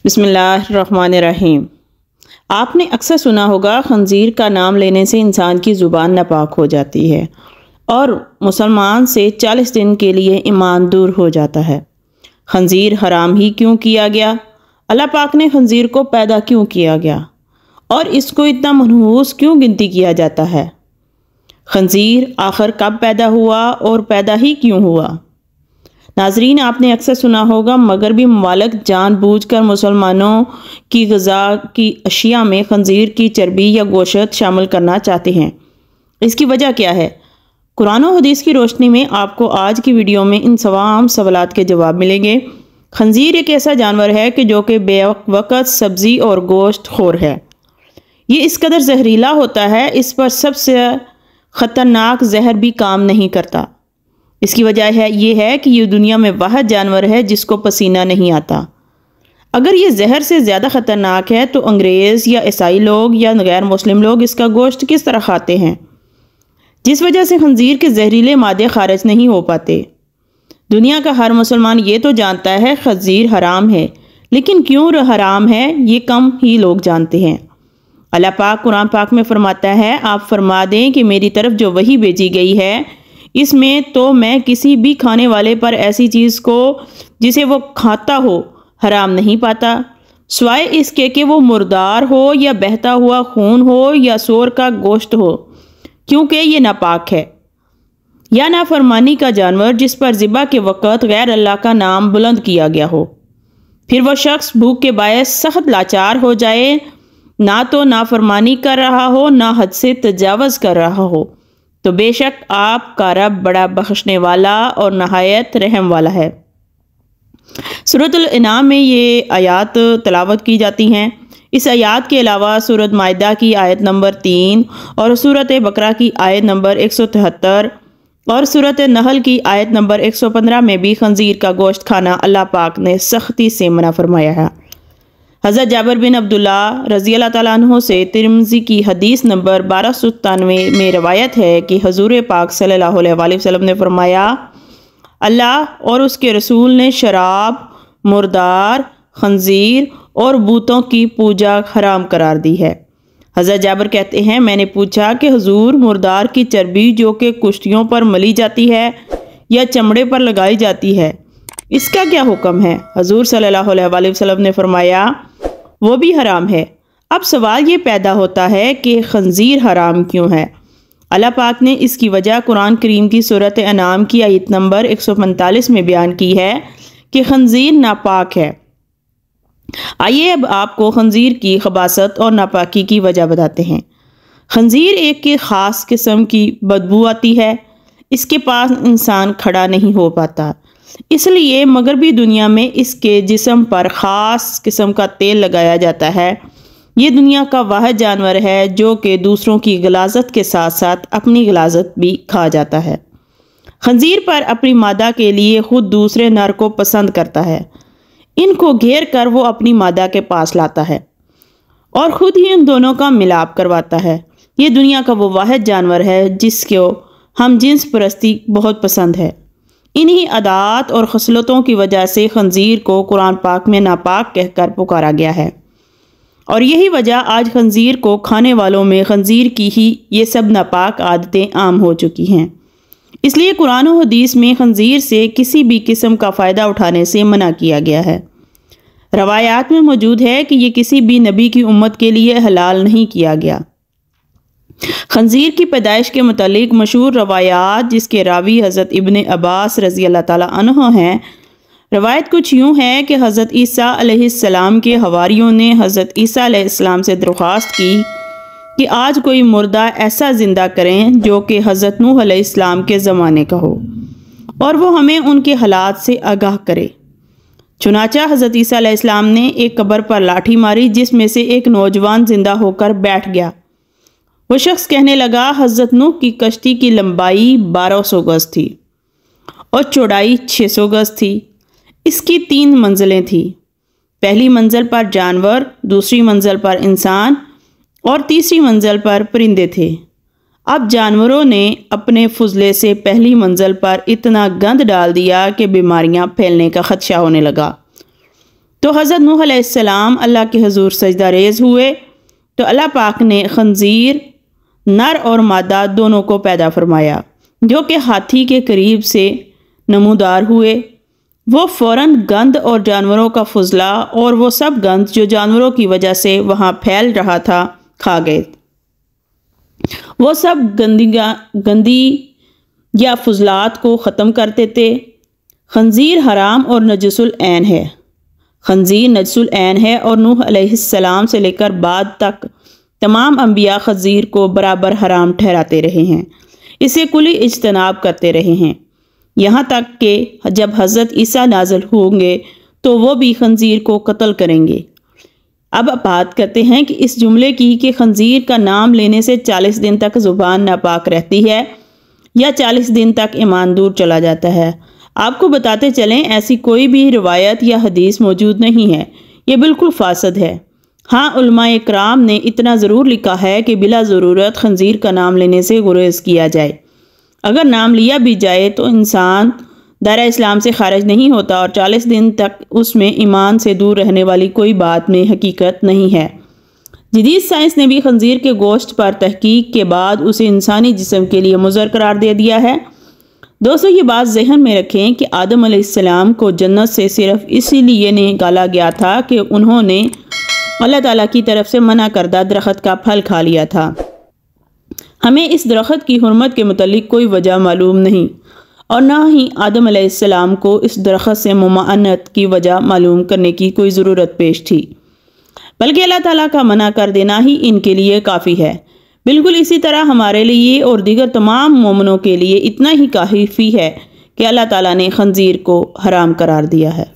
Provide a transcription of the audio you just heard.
बिस्मिल्लाहिर्रहमानिर्रहीम। आपने अक्सर सुना होगा खंजीर का नाम लेने से इंसान की ज़ुबान नापाक हो जाती है और मुसलमान से 40 दिन के लिए ईमान दूर हो जाता है। खंजीर हराम ही क्यों किया गया? अल्लाह पाक ने खंजीर को पैदा क्यों किया गया और इसको इतना मनहूस क्यों गिनती किया जाता है? खंजीर आखिर कब पैदा हुआ और पैदा ही क्यों हुआ? नाजरीन, आपने अक्सर सुना होगा मगरबी ममालिक जानबूझकर मुसलमानों की ग़िज़ा की अशिया में खंजीर की चर्बी या गोश्त शामिल करना चाहते हैं। इसकी वजह क्या है? कुरान और हदीस की रोशनी में आपको आज की वीडियो में इन तमाम सवालात के जवाब मिलेंगे। खंजीर एक ऐसा जानवर है कि जो कि बेवक्त सब्ज़ी और गोश्त खोर है। ये इस कदर जहरीला होता है, इस पर सबसे ख़तरनाक जहर भी काम नहीं करता। इसकी वजह ये है कि ये दुनिया में वाहिद जानवर है जिसको पसीना नहीं आता। अगर ये जहर से ज़्यादा ख़तरनाक है तो अंग्रेज़ या ईसाई लोग या गैर मुस्लिम लोग इसका गोश्त किस तरह खाते हैं, जिस वजह से खंजीर के जहरीले मादे खारिज नहीं हो पाते। दुनिया का हर मुसलमान ये तो जानता है खंजीर हराम है, लेकिन क्यों हराम है ये कम ही लोग जानते हैं। अल्लाह पाक कुरान पाक में फरमाता है, आप फरमा दें कि मेरी तरफ जो वही भेजी गई है इसमें तो मैं किसी भी खाने वाले पर ऐसी चीज़ को जिसे वो खाता हो हराम नहीं पाता, सिवाय इसके कि वो मुर्दार हो या बहता हुआ खून हो या सूअर का गोश्त हो, क्योंकि ये नापाक है। या नाफरमानी का जानवर जिस पर ज़िबा के वक़्त गैर अल्लाह का नाम बुलंद किया गया हो, फिर वह शख्स भूख के बायस सख्त लाचार हो जाए, ना तो नाफरमानी कर रहा हो ना हद से तजावज़ कर रहा हो, तो बेशक आपका रब बड़ा बख्शने वाला और नहायत रहम वाला है। सूरतुल इनाम में ये आयात तलावत की जाती हैं। इस आयात के अलावा सूरत माइदा की आयत नंबर 3 और सूरत बकरा की आयत नंबर 173 और सूरत नहल की आयत नंबर 115 में भी खंजीर का गोश्त खाना अल्लाह पाक ने सख्ती से मना फरमाया है। हज़रत जाबिर बिन अब्दुल्ला रज़ी अल्लाह ताला अन्हु से तिर्मिज़ी की हदीस नंबर 1297 में रवायत है कि हजूर पाक सल्लल्लाहु अलैहि वसल्लम ने फरमाया, अल्लाह और उसके रसूल ने शराब, मुर्दार, खंजीर और बूतों की पूजा हराम करार दी है। हज़रत जाबिर कहते हैं, मैंने पूछा कि हुजूर, मुर्दार की चर्बी जो कि कुश्तियों पर मली जाती है या चमड़े पर लगाई जाती है, इसका क्या हुक्म है? हजूर सल्लल्लाहु अलैहि वसल्लम ने फरमाया, वो भी हराम है। अब सवाल ये पैदा होता है कि खंजीर हराम क्यों है? अल्लाह पाक ने इसकी वजह कुरान करीम की सूरत अनाम की आयत नंबर 145 में बयान की है कि खंजीर नापाक है। आइए अब आपको खंजीर की खबासत और नापाकी की वजह बताते हैं। खंजीर एक के ख़ास किस्म की बदबू आती है, इसके पास इंसान खड़ा नहीं हो पाता, इसलिए मगरबी दुनिया में इसके जिस्म पर ख़ास किस्म का तेल लगाया जाता है। ये दुनिया का वाहिद जानवर है जो कि दूसरों की गलाजत के साथ साथ अपनी गलाजत भी खा जाता है। खंजीर पर अपनी मादा के लिए खुद दूसरे नर को पसंद करता है। इनको घेर कर वो अपनी मादा के पास लाता है और ख़ुद ही इन दोनों का मिलाप करवाता है। ये दुनिया का वो वाहिद जानवर है जिसको हम जिन्स परस्ती बहुत पसंद है। इन्हीं अदात और खसलतों की वजह से खंजीर को कुरान पाक में नापाक कहकर पुकारा गया है और यही वजह आज खंजीर को खाने वालों में खंजीर की ही ये सब नापाक आदतें आम हो चुकी हैं। इसलिए कुरान और हदीस में खंजीर से किसी भी किस्म का फ़ायदा उठाने से मना किया गया है। रवायात में मौजूद है कि ये किसी भी नबी की उम्मत के लिए हलाल नहीं किया गया। खंजीर की पैदाइश के मुतालिक मशहूर रवायात जिसके रावी हज़रत इब्ने अब्बास रज़ी अल्लाह ताला अन्हु हैं। रवायत कुछ यूँ है कि हज़रत ईसा अलैहिस्सलाम के हवारियों ने हज़रत ईसा अलैहिस्सलाम से दरख्वास्त की कि आज कोई मुर्दा ऐसा ज़िंदा करें जो कि हज़रत नूह अलैहिस्सलाम के ज़माने का हो और वो हमें उनके हालात से आगाह करे। चुनाचा हज़रत ईसा अलैहिस्सलाम ने एक कब्र पर लाठी मारी जिसमें से एक नौजवान ज़िंदा होकर बैठ गया। वो शख्स कहने लगा, हज़रत नूह की कश्ती की लंबाई 1200 गज़ थी और चौड़ाई 600 गज़ थी। इसकी 3 मंजिलें थीं। पहली मंजिल पर जानवर, दूसरी मंजिल पर इंसान और तीसरी मंजिल पर परिंदे थे। अब जानवरों ने अपने फुजले से पहली मंजिल पर इतना गंद डाल दिया कि बीमारियां फैलने का खदशा होने लगा। तो हज़रत नूह अलैहिस्सलाम अल्लाह के हुज़ूर सजदा रेज़ हुए तो अल्लाह पाक ने खंजीर नर और मादा दोनों को पैदा फरमाया, जो कि हाथी के करीब से नमूदार हुए। वो फ़ौरन गंद और जानवरों का फुजला और वो सब गंद जो जानवरों की वजह से वहाँ फैल रहा था खा गए। वो सब गंदी या फुजलात को ख़त्म कर देते। खंजीर हराम और नजसुल ऐन है। खंजीर नजसुल ऐन है और नूह अलैहिस्सलाम से लेकर बाद तक तमाम अंबिया खंजीर को बराबर हराम ठहराते रहे हैं, इसे कुली इज्तनाब करते रहे हैं, यहाँ तक कि जब हज़रत ईसा नाज़िल होंगे तो वो भी खंजीर को कत्ल करेंगे। अब बात करते हैं कि इस जुमले की कि खंजीर का नाम लेने से 40 दिन तक ज़ुबान नापाक रहती है या 40 दिन तक ईमान दूर चला जाता है। आपको बताते चलें, ऐसी कोई भी रिवायत या हदीस मौजूद नहीं है, ये बिल्कुल फासद है। हाँ, उलमाए कराम ने इतना ज़रूर लिखा है कि बिला ज़रूरत खंजीर का नाम लेने से गुरेज किया जाए। अगर नाम लिया भी जाए तो इंसान दायरा इस्लाम से खारिज नहीं होता और 40 दिन तक उसमें ईमान से दूर रहने वाली कोई बात में हकीकत नहीं है। जदीद साइंस ने भी खंजीर के गोश्त पर तहकीक के बाद उसे इंसानी जिस्म के लिए मुज़र करार दे दिया है। दोस्तों, ये बात जहन में रखें कि आदम अलैहिस्सलाम को जन्नत से सिर्फ इसीलिए निकाला गया था कि उन्होंने अल्लाह ताला की तरफ से मना करदा दरख्त का फल खा लिया था। हमें इस दरख्त की हुर्मत के मुतालिक कोई वजह मालूम नहीं और ना ही आदम अलैहिस्सलाम को इस दरख्त से मुमानत की वजह मालूम करने की कोई ज़रूरत पेश थी, बल्कि अल्लाह ताला का मना कर देना ही इनके लिए काफ़ी है। बिल्कुल इसी तरह हमारे लिए और दीगर तमाम मोमिनों के लिए इतना ही काफ़ी है कि अल्लाह ताला ने खंजीर को हराम करार दिया है।